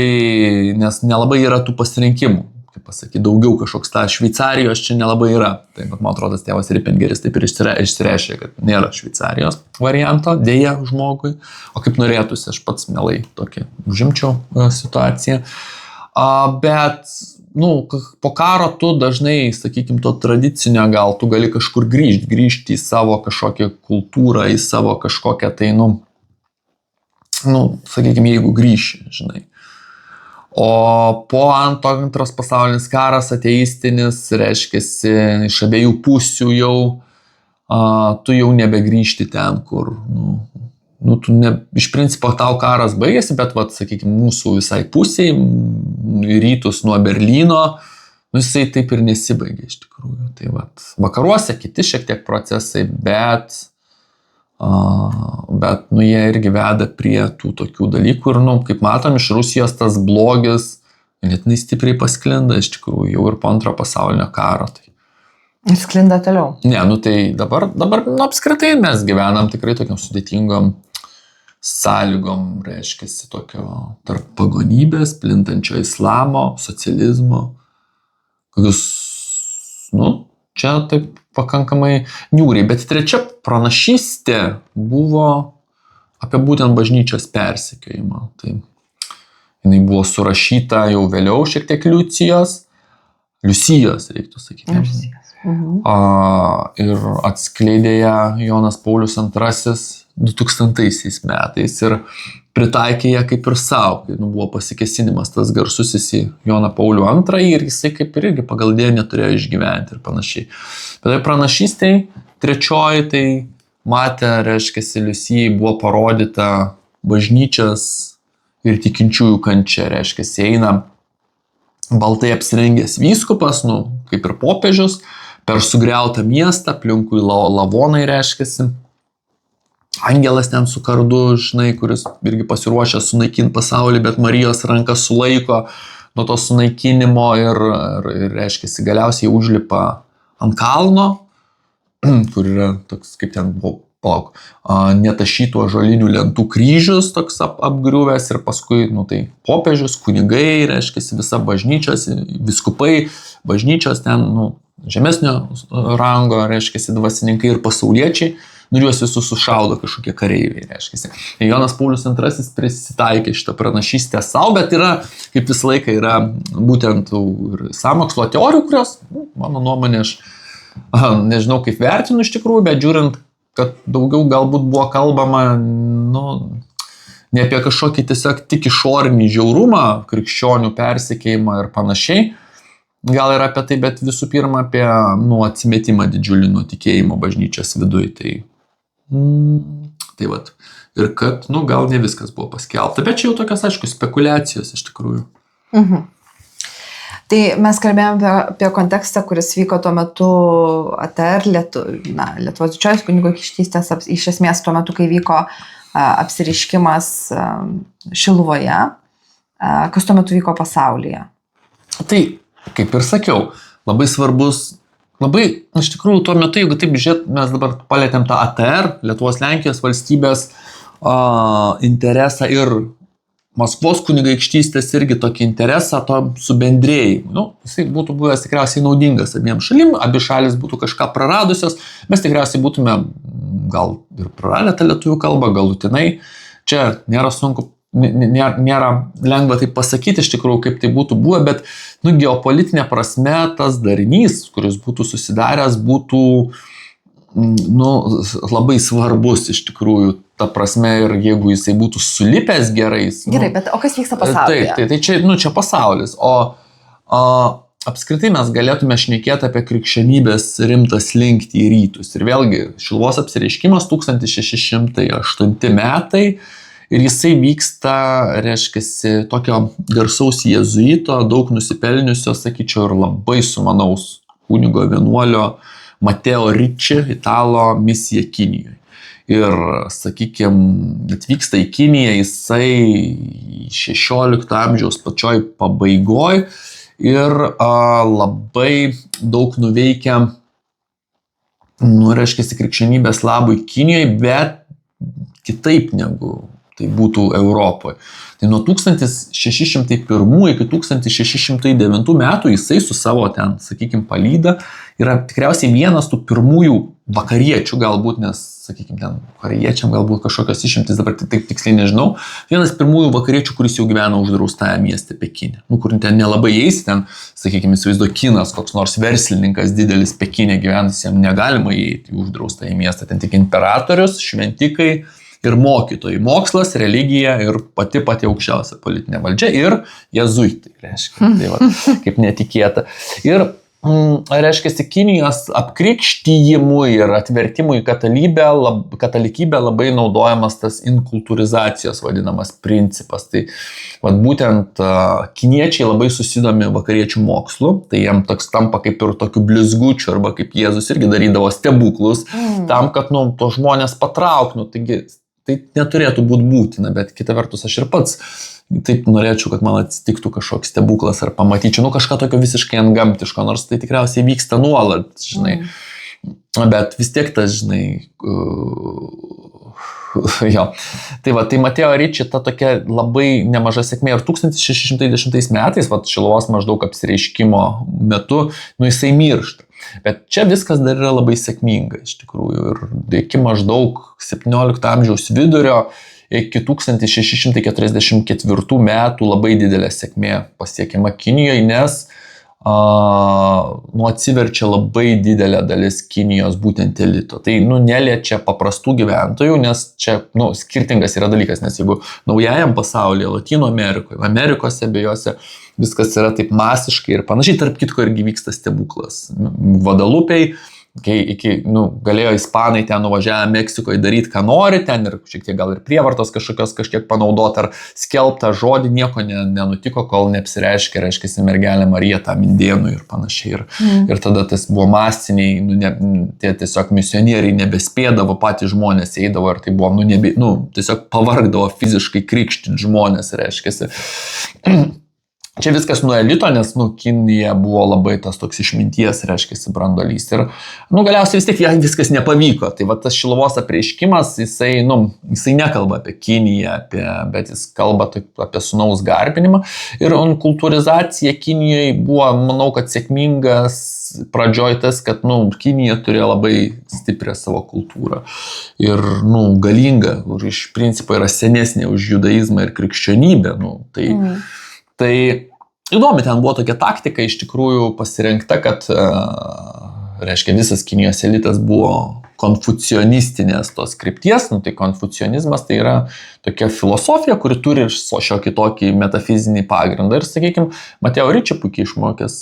S2: nes nelabai yra tų pasirinkimų, kaip pasakyti, daugiau kažkoks Šveicarijos čia nelabai yra. Tai, man atrodo, tėvas Ripengeris taip ir išsireiškė, kad nėra Šveicarijos varianto, dėja žmogui, o kaip norėtųsi, aš pats mielai tokį užimčiau situaciją. Bet, po karo tu dažnai, sakykim, to tradicinio gal, tu gali kažkur grįžti į savo kažkokią kultūrą, į savo kažkokią tai, sakykim, jeigu grįši, žinai. O po antras pasaulinis karas ateistinis, reiškiasi, iš abiejų pusių jau, tu jau nebegrįžti ten, kur, iš principo tau karas baigėsi, bet, sakykime, mūsų visai pusiai, rytus nuo Berlyno, jisai taip ir nesibaigė iš tikrųjų. Tai, vakaruose kiti šiek tiek procesai, bet jie irgi veda prie tų tokių dalykų ir, kaip matom, iš Rusijos tas blogis netinai stipriai pasklinda iš tikrųjų jau ir po antro pasaulinio karo.
S1: Ir sklinda toliau.
S2: Ne, tai dabar apskritai mes gyvenam tikrai tokiam sudėtingom sąlygom, reiškiasi tokio tarp pagonybės, plintančio islamo, socializmo, kokius, čia taip pakankamai niūriai, bet trečia pranašystė buvo apie būtent bažnyčios persekiojimą. Tai jinai buvo surašyta jau vėliau šiek tiek Liucijos, reiktų sakyti. Ir atskleidė ją Jonas Paulius II 2000 metais ir pritaikė ją kaip ir savo, kai buvo pasikėsinimas tas garsusis į Joną Paulių II ir jisai kaip ir irgi pagal dėją neturėjo išgyventi ir panašiai. Bet tai pranašystėj, trečioji, tai matė, reiškiasi, Liucijai buvo parodyta bažnyčios ir tikinčiųjų kančia, reiškiasi, eina baltai apsirengęs vyskupas, kaip ir popiežius, per sugriautą miestą, aplinkui lavonai, reiškiasi. Angelas ten su kardu, žinai, kuris irgi pasiruošęs sunaikinti pasaulį, bet Marijos ranka sulaiko nuo to sunaikinimo ir reiškiasi, galiausiai užlipa ant kalno, kur yra toks, kaip ten buvo, netašytų ąžuolinių lentų kryžius toks apgriuvęs ir paskui, tai popiežius, kunigai, reiškiasi, visa bažnyčios, viskupai, bažnyčios ten, žemesnio rango, reiškiasi, dvasininkai ir pasauliečiai, juos visus sušaudo kažkokie kareiviai, reiškiasi. Jonas Paulius II prisitaikė šitą pranašystę savo, bet yra, kaip visą laiką, yra būtent ir sąmokslo teorijų, kurios, mano nuomonė, aš nežinau kaip vertinu iš tikrųjų, bet žiūrint, kad daugiau galbūt buvo kalbama, ne apie kažkokį tiesiog tik išorinį žiaurumą, krikščionių persekėjimą ir panašiai, gal ir apie tai, bet visų pirma apie atsimetimą didžiulį nuo tikėjimo bažnyčios viduj. Tai vat. Ir kad, gal ne viskas buvo paskelbta, bet čia jau tokios, aišku, spekulacijos iš tikrųjų.
S1: Tai mes kalbėjome apie kontekstą, kuris vyko tuo metu ATR, Lietuvos didžiosios kunigaikštystės, iš esmės tuo metu, kai vyko apsireiškimas Šiluvoje, kas tuo metu vyko pasaulyje.
S2: Tai, kaip ir sakiau, labai svarbus, labai, iš tikrųjų, tuo metu, jeigu taip žiūrėt, mes dabar palėtėm tą ATR, Lietuvos Lenkijos valstybės interesą ir Maskvos kunigaikštystės irgi tokį interesą to subendrėjimui. Nu, jisai būtų buvęs tikriausiai naudingas abiem šalim, abi šalis būtų kažką praradusios, mes tikriausiai būtume gal ir praradę tą lietuvių kalbą, galutinai. Čia nėra sunku, nėra lengva tai pasakyti iš tikrųjų, kaip tai būtų buvę, bet geopolitinė prasme tas darinys, kuris būtų susidaręs, būtų labai svarbus iš tikrųjų. Ta prasme, ir jeigu jisai būtų sulipęs gerai.
S1: Gerai, bet o kas vyksta pasaulyje?
S2: Tai čia pasaulis. O apskritai mes galėtume šnekėti apie krikščionybės rimtą slinktį į rytus. Ir vėlgi, Šiluvos apsireiškimas 1608 metai ir jisai vyksta, reiškiasi, tokio garsaus jėzuito, daug nusipelniusio, sakyčiau, ir labai sumanaus kunigo vienuolio Mateo Ricci, italo misija Kinijoje. Ir, sakykime, atvyksta į Kiniją jisai 16 amžiaus pačioj pabaigoj ir labai daug nuveikia, reiškia, krikščionybės labui Kinijoje, bet kitaip negu tai būtų Europoje. Tai nuo 1601 iki 1609 metų jisai su savo ten, sakykime, palyda yra tikriausiai vienas tų pirmųjų vakariečių, galbūt, nes, sakykime, ten vakariečiam galbūt kažkokios išimtis, dabar taip tiksliai nežinau, vienas pirmųjų vakariečių, kuris jau gyvena uždraustąją mieste Pekine. Kur ten nelabai eisi, ten, sakykime, įsivaizduoju, Kinas, koks nors verslininkas didelis Pekine gyvenus, jam negalima įeiti į uždraustąją miestą. Ten tik imperatorius, šventikai ir mokytojai. Mokslas, religija ir pati aukščiausia politinė valdžia ir jėzuitai, reiškia. Tai va, kaip netikėta. Ir reiškia, Kinijos apkrikštyjimui ir atvertimui į katalikybę labai naudojamas tas inkultūrizacijos vadinamas principas. Tai būtent kiniečiai labai susidomi vakariečių mokslu, tai jiem toks tampa kaip ir tokiu blizgučiu, arba kaip Jėzus irgi darydavo stebuklus, tam, kad to žmonės patrauktų. Taigi tai neturėtų būti būtina, bet kita vertus aš ir pats taip norėčiau, kad man atsitiktų kažkoks stebuklas ar pamatyčiau, kažką tokio visiškai antgamtiško, nors tai tikriausiai vyksta nuolat, žinai. Bet vis tiek tas, žinai, jo. Tai Mateo Ricci ta tokia labai nemaža sėkmė ir 1610 metais, Šiluvos maždaug apsireiškimo metu, jisai miršta. Bet čia viskas dar yra labai sėkminga iš tikrųjų ir iki maždaug 17 amžiaus vidurio iki 1644 metų labai didelė sėkmė pasiekiama Kinijoje, nes atsiverčia labai didelė dalis Kinijos būtent elito. Tai neliečia paprastų gyventojų, nes čia skirtingas yra dalykas, nes jeigu naujajam pasaulyje, Latino Amerikoje, Amerikose abiejose viskas yra taip masiškai ir panašiai, tarp kitko irgi vyksta stebuklas. Guadalupiai, galėjo ispanai ten nuvažiavę Meksikoje daryti, ką nori, ten ir šiek tiek gal ir prievartos kažkiek panaudoti ar skelbtą žodį, nieko nenutiko, kol neapsireiškė, reiškia, mergelė Marija tam indėnų ir panašiai. Ir tada tas buvo masiniai, tie tiesiog misionieriai nebespėdavo, patys žmonės eidavo ir tai buvo, tiesiog pavargdavo fiziškai krikštyti žmonės, reiškia. Čia viskas nuo elito, nes Kinija buvo labai tas toks išminties, reiškia, brandolys. Ir galiausiai vis tiek viskas nepavyko. Tai tas Šiluvos apreiškimas, jisai nekalba apie Kiniją, bet jis kalba apie sūnaus garbinimą. Ir kultūrizacija Kinijoje buvo, manau, kad sėkmingas pradžioj tas, kad Kinija turėjo labai stiprią savo kultūrą. Ir galinga, iš principo yra senesnė už judaizmą ir krikščionybę. Tai įdomi, ten buvo tokia taktika iš tikrųjų pasirinkta, kad, reiškia, visas Kinijos elitas buvo konfucionistinės tos krypties. Tai konfucionizmas tai yra tokia filosofija, kuri turi šiokį tokį metafizinį pagrindą. Ir, sakykime, Mateo Ricci puikiai išmokęs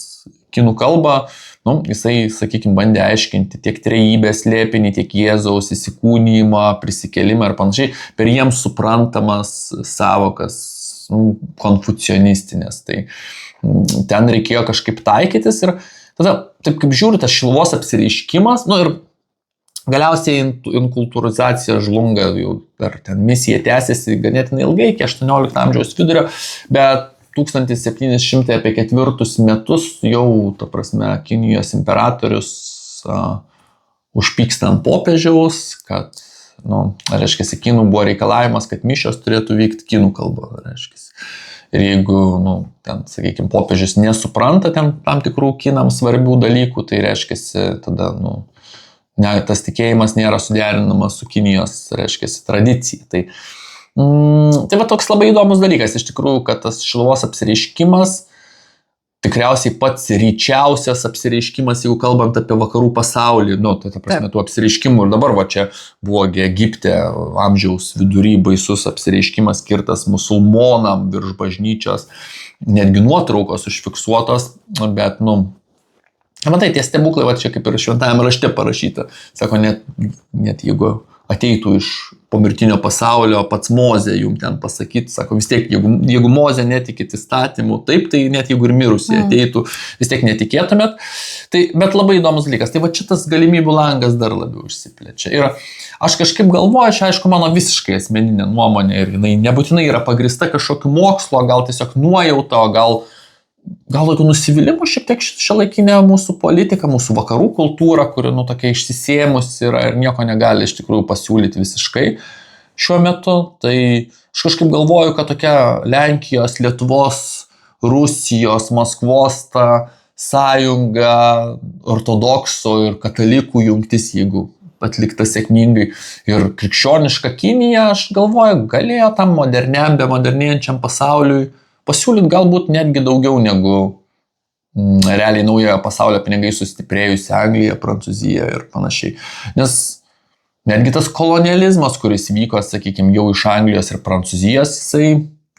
S2: kinų kalbą, jisai, sakykime, bandė aiškinti tiek trejybės slėpinį, tiek Jėzaus įsikūnijimą, prisikėlimą ir panašiai per jiems suprantamas savokas konfucionistinės. Tai ten reikėjo kažkaip taikytis ir tada, taip kaip žiūri, tas Šiluvos apsireiškimas, ir galiausiai inkultūrizacija žlunga, jau per ten misija tęsiasi ganėtinai ilgai, iki 18 amžiaus vidurio, bet 1704 metus jau, ta prasme, Kinijos imperatorius užpyksta ant popiežiaus, kad, reiškia, kinų buvo reikalavimas, kad mišios turėtų vykti kinų kalba, reiškia. Ir jeigu, ten, sakykime, popiežius nesupranta ten tam tikrų kinams svarbių dalykų, tai reiškia, tada, tas tikėjimas nėra suderinamas su Kinijos, reiškia, tradicija. Tai va toks labai įdomus dalykas, iš tikrųjų, kad tas Šiluvos apsireiškimas tikriausiai pats ryčiausias apsireiškimas, jeigu kalbant apie vakarų pasaulį, tai ta prasme tų apsireiškimų. Ir dabar čia buvo Egipte amžiaus vidury baisus apsireiškimas skirtas musulmonam virš bažnyčios, netgi nuotraukos užfiksuotos, bet, matai, tie stebuklai, čia kaip ir šventajame rašte parašyta, sako, net jeigu ateitų iš pomirtinio pasaulio pats Mozė jums ten pasakyti, sako, vis tiek, jeigu Mozė netikit įstatymų, taip, tai net jeigu ir mirusiai ateitų, vis tiek netikėtumėt. Bet labai įdomus dalykas. Tai va šitas galimybių langas dar labiau išsiplečia. Ir aš kažkaip galvoju, čia aišku mano visiškai asmeninė nuomonė ir jinai nebūtinai yra pagrįsta kažkokiu mokslo, gal tiesiog nuojauta, gal tokių nusivylimų šiek tiek šiuolaikinė mūsų politika, mūsų vakarų kultūra, kuri tokia išsisėmus yra ir nieko negali iš tikrųjų pasiūlyti visiškai šiuo metu. Tai aš kažkaip galvoju, kad tokia Lenkijos, Lietuvos, Rusijos, Maskvos ta sąjunga, ortodoksų ir katalikų jungtis, jeigu atlikta sėkmingai, ir krikščioniška Kinija, aš galvoju, galėjo tam moderniam, be modernėjančiam pasauliui pasiūlyti galbūt netgi daugiau negu realiai naujojo pasaulio pinigai sustiprėjusi Anglija, Prancūzija ir panašiai. Nes netgi tas kolonializmas, kuris vyko, sakykime, jau iš Anglijos ir Prancūzijos, jisai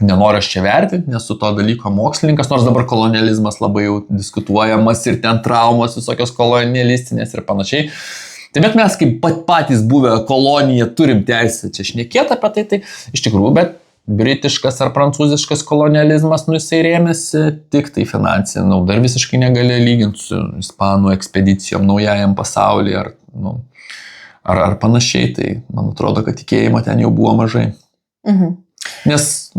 S2: nenoriu aš čia vertinti, nes su to dalyko mokslininkas, nors dabar kolonializmas labai jau diskutuojamas ir ten traumos visokios kolonialistinės ir panašiai. Tai bet mes kaip patys buvę kolonija turim teisę čia šnekėti apie tai iš tikrųjų, bet britiškas ar prancūziškas kolonializmas, jisai rėmėsi tik tai finansinė nauda ir visiškai negali lyginti su ispanų ekspedicijom naujajam pasaulyje ar panašiai. Tai man atrodo, kad tikėjimo ten jau buvo mažai. Nes,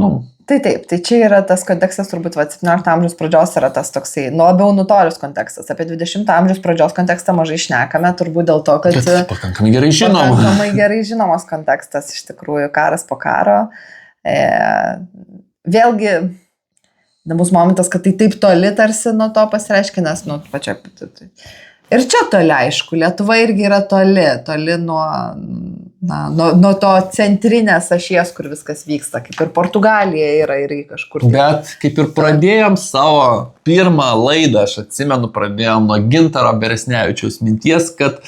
S1: Tai taip, tai čia yra tas kontekstas, turbūt 17 amžiaus pradžios yra tas toksai labiau nutolęs kontekstas. Apie 20 amžiaus pradžios kontekstą mažai šnekame, turbūt dėl to, kad
S2: pakankamai gerai
S1: žinomas kontekstas, iš tikrųjų, karas po karo. Vėlgi, bus momentas, kad tai taip toli tarsi nuo to pasireiškia, nes pačia. Ir čia toli, aišku, Lietuva irgi yra toli nuo to centrinės ašies, kur viskas vyksta, kaip ir Portugalija yra ir kažkur.
S2: Bet kaip ir pradėjom savo pirmą laidą, aš atsimenu, pradėjom nuo Gintaro Beresnevičiaus minties, kad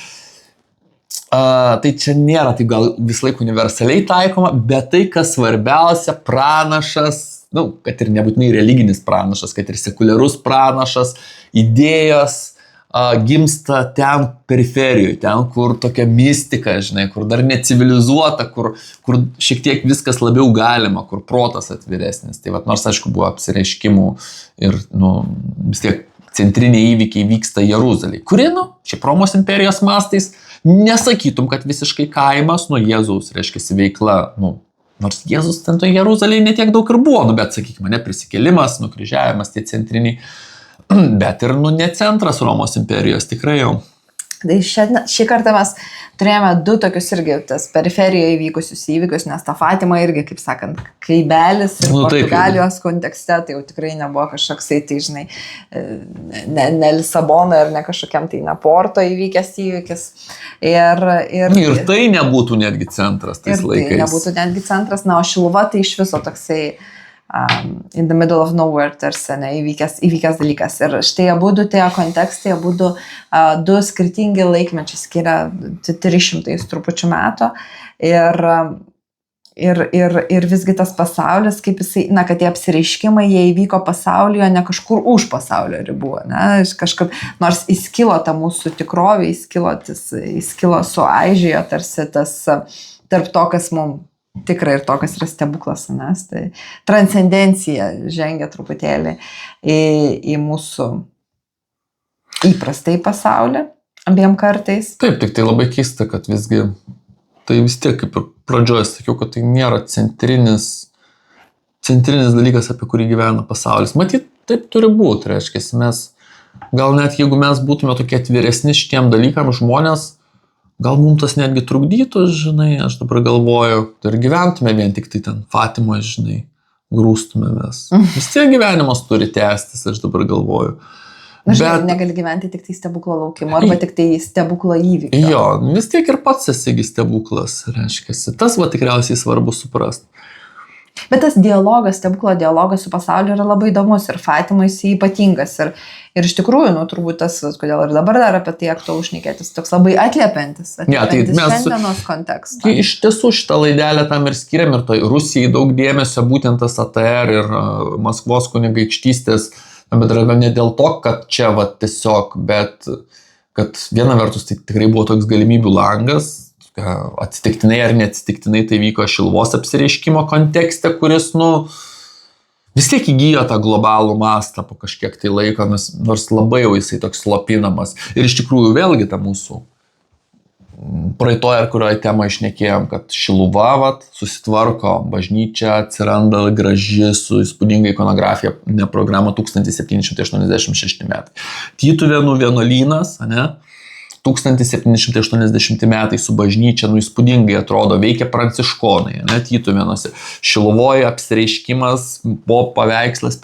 S2: tai čia nėra taip gal vis laik universaliai taikoma, bet tai, kas svarbiausia, pranašas, kad ir nebūtinai religinis pranašas, kad ir sekuliarus pranašas, idėjos gimsta ten periferijoje, ten, kur tokia mistika, žinai, kur dar necivilizuota, kur šiek tiek viskas labiau galima, kur protas atviresnis. Tai nors, aišku, buvo apsireiškimų ir, vis tiek centriniai įvykiai vyksta Jeruzalėje, kuri, šiaip Romos imperijos mastais, nesakytum, kad visiškai kaimas nuo Jėzaus, reiškia, veikla, nors Jėzus ten to Jeruzalėje netiek daug ir buvo, bet, sakykime, neprisikėlimas, nukryžiavimas, tie centriniai, bet ir, ne centras Romos imperijos, tikrai jau.
S1: Tai šį kartą mes turėjome du tokius irgi, tas periferijoje įvykusius įvykius, nes ta Fatima irgi, kaip sakant, kaibelis ir Portugalijos kontekste, tai jau tikrai nebuvo kažkoksai, tai žinai, ne Lisabona ir ne kažkokiam tai ne Porto įvykęs įvykis. Ir
S2: tai nebūtų netgi centras tais laikais.
S1: Tai nebūtų netgi centras, o Šiluva tai iš viso toksai in the middle of nowhere tarsi įvykęs dalykas. Ir štai abudu tie kontekstai, abudu du skirtingi laikmečiai skiria 300 trupučių metų. Ir visgi tas pasaulis, kaip jisai, kad tie apsireiškimai, jie įvyko pasaulyje, ne kažkur už pasaulio ribų. Kažkaip, nors įskilo ta mūsų tikrovė, įskilo suaižėjo tarsi tas tarp to, kas mums tikrai ir to, kas yra stebuklas, nes tai transcendencija žengia truputėlį į mūsų įprastai pasaulį abiem kartais.
S2: Taip, tik tai labai keista, kad visgi, tai vis tiek kaip ir pradžioje sakiau, kad tai nėra centrinis centrinis dalykas, apie kurį gyvena pasaulis. Matyt, taip turi būti, reiškia, mes, gal net jeigu mes būtume tokie atviresni šitiem dalykam, žmonės, gal mums tas netgi trukdytų, žinai, aš dabar galvoju, ir gyventume vien tik tai ten Fatimoje, žinai, grūstumėmės. Vis tiek gyvenimas turi tęstis, aš dabar galvoju.
S1: Bet negali gyventi tik tai stebuklo laukimo, arba tik tai stebuklo įvykio.
S2: Jo, vis tiek ir pats esigi stebuklas, reiškia. Tas va tikriausiai svarbu suprasti.
S1: Bet tas dialogas, stebuklo dialogas su pasauliu yra labai įdomus ir Fatimai jis ypatingas. Ir iš tikrųjų, turbūt tas, kodėl ir dabar dar apie tai aktualu šnekėtis, toks labai atliepiantis šiandienos kontekstą.
S2: Iš tiesų šitą laidelę tam ir skiriam ir tai Rusijai daug dėmesio, būtent tas ATR ir Maskvos kunigaikštystės bendradarbiavimo ne dėl to, kad čia va tiesiog, bet kad viena vertus tai tikrai buvo toks galimybių langas, atsitiktinai ar neatsitiktinai tai vyko Šiluvos apsireiškimo kontekste, kuris, vis tiek įgyjo tą globalų mastą po kažkiek tai laiko, nors labai jau jisai toks slopinamas. Ir iš tikrųjų vėlgi ta mūsų praeitoje ar kurioje temoje išnekėjom, kad Šiluva susitvarko, bažnyčia atsiranda graži su įspūdinga ikonografija, programa 1786 metai. Tytuvėnų vienuolynas, 1780 metai su bažnyčia, įspūdingai atrodo, veikia pranciškonai, Tytuvėnuose. Šiluvoje apsireiškimas, buvo paveikslas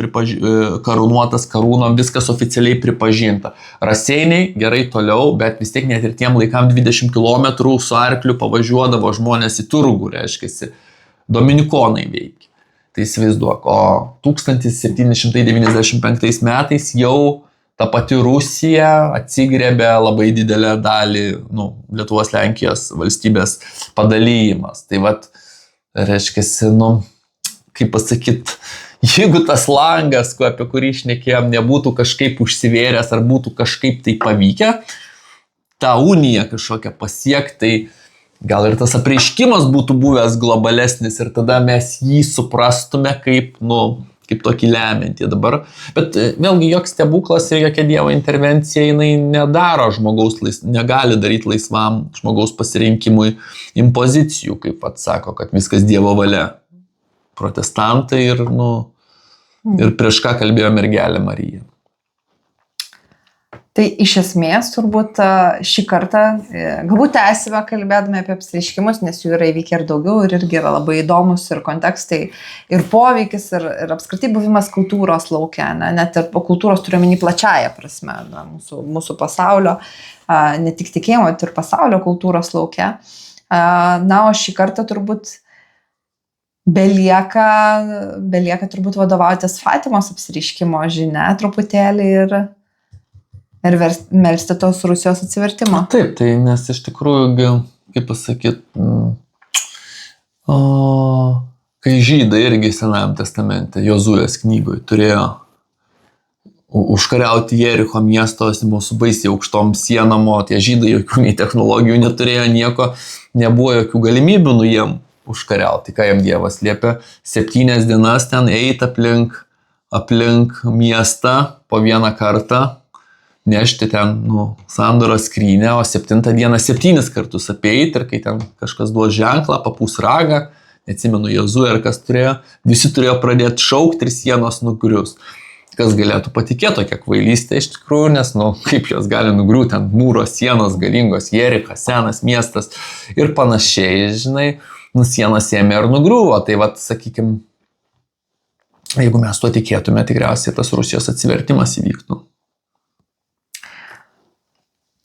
S2: karūnuotas karūnom, viskas oficialiai pripažinta. Raseiniai gerai toliau, bet vis tiek net ir tiem laikam 20 km su arkliu pavažiuodavo žmonės į turgų, reiškiasi, dominikonai veikia. Tai įsivaizduok, o 1795 metais jau ta pati Rusija atsigriebė labai didelę dalį Lietuvos Lenkijos valstybės padalyjimas. Tai reiškiasi, kaip pasakyt, jeigu tas langas, apie kurį šnekėjom, nebūtų kažkaip užsivėręs ar būtų kažkaip tai pavykę, tą uniją kažkokią pasiekti, tai gal ir tas apreiškimas būtų buvęs globalesnis ir tada mes jį suprastume kaip tokį lemiantį dabar. Bet vėlgi joks stebuklas ir jokia Dievo intervencija jinai nedaro negali daryti laisvam žmogaus pasirinkimui impozicijų, kaip sako, kad viskas Dievo valia. Protestantai ir prieš ką kalbėjo mergelė Marija.
S1: Tai iš esmės turbūt šį kartą, galbūt tęsime kalbėdami apie apsireiškimus, nes jų yra įvykę ir daugiau ir irgi yra labai įdomus ir kontekstai, ir poveikis, ir apskritai buvimas kultūros lauke, net ir kultūros turiuomenį plačiaja prasme, mūsų pasaulio, ne tik tikėjimo, bet ir pasaulio kultūros lauke. O šį kartą turbūt belieka turbūt vadovautis Fatimos apsireiškimo žinia truputėlį ir melsti tos Rusijos atsivertimo.
S2: Taip, tai nes iš tikrųjų, kaip pasakyt, kai žydai irgi Senajam testamente, Jozuės knygoje turėjo užkariauti Jericho miesto, su baisiai aukštom sienom, o tie žydai jokių nei technologijų neturėjo, nieko, nebuvo jokių galimybių jiem užkariauti. Tai ką jiem Dievas liepė 7 dienas ten eiti aplink miestą po vieną kartą, nešti ten sandoros skrynę, o 7 dieną 7 kartus apeiti ir kai ten kažkas duos ženklą, papūs ragą, neatsimenu Jozuė ar kas turėjo, visi turėjo pradėti šaukti ir sienos nugrius. Kas galėtų patikėti tokia kvailystė iš tikrųjų, nes kaip jos gali nugriūti ant mūro sienos galingos, Jerichas, senas miestas ir panašiai, žinai, sienos ėmė ir nugriuvo. Tai sakykime, jeigu mes tuo tikėtume, tikriausiai tas Rusijos atsivertimas įvyktų.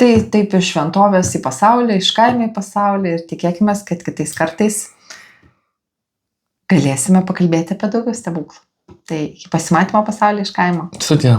S1: Tai taip iš šventovės į pasaulį, iš kaimą į pasaulį ir tikėkime, kad kitais kartais galėsime pakalbėti apie daugiau stebuklų. Tai iki pasimatymo pasaulyje iš kaimo.
S2: Sudie.